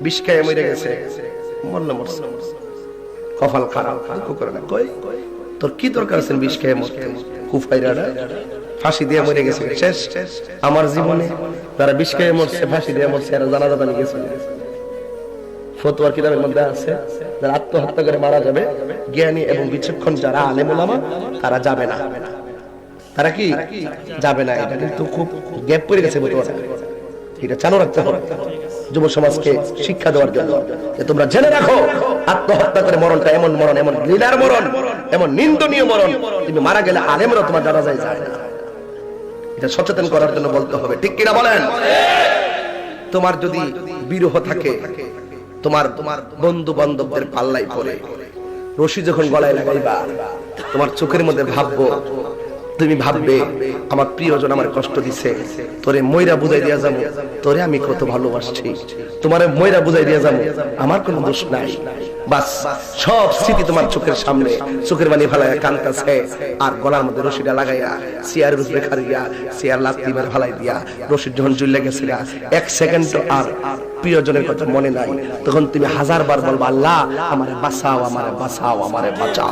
বিষ খেয়ে মরে গেছে, মরলে মরছে, কপাল খারাপ, দুঃখ করে না। কই তোর কি দরকার আছে বিষ খেয়ে মরতে? কুফাইরাটা ফাঁসি দিয়ে মরে গেছে, শেষ। আমার জীবনে যারা বিষ খেয়ে মরছে, ফাঁসি দিয়ে মরছে, এরা জানাজা নিয়ে গেছে। ফতোয়ার কিতাবের মধ্যে আছে যারা আত্মহত্যা করে মারা যাবে, জ্ঞানী এবং বিচক্ষণ যারা আলেম ওলামা, তারা যাবে না। তারা কি যাবে না? এটা কিন্তু খুব গ্যাপ পড়ে গেছে ফতোয়াটা, এটা চালু রাখতে হবে যুব সমাজকে শিক্ষা দেওয়ার জন্য, যে তোমরা জেনে রাখো আত্মহত্যা করে মরণটা এমন মরণ, এমন ঘৃণার মরণ, এমন নিন্দনীয় মরণ, তুমি মারা গেলে আলেমরা তোমার জানাজায় যায় না। এটা সচেতন করার জন্য বলতে হবে, ঠিক কিনা বলেন? তোমার যদি বিরহ থাকে, তোমার বন্ধু বান্ধবদের পাল্লাই পড়ে রশি যখন গলায় লাগাইবা, তোমার চোখের মধ্যে তুমি ভাববে আমার প্রিয়জন আমার কষ্ট দিছে, তোরে ময়রা বুঝাই দিয়া যাবো তোরে আমি কত ভালোবাসছি, তোমারে ময়রা বুঝাই দিয়া যাবো আমার কোনো দোষ নাই। বাস সব স্মৃতি তোমার চোখের সামনে, চোখের পানি ফালাইয়া কান্তাছে, আর গলার মধ্যে রশিটা লাগাইয়া চেয়ারের উপরে খাড়িয়া চেয়ার লাত্তি মেরে ফালাই দিয়া রশির যখন জুল্লে গেছে, 1 সেকেন্ড আর প্রিয়জনের কথা মনে নাই, তখন তুমি 1000 বার বলবা আল্লাহ আমারে বাঁচাও, আমারে বাঁচাও, আমারে বাঁচাও।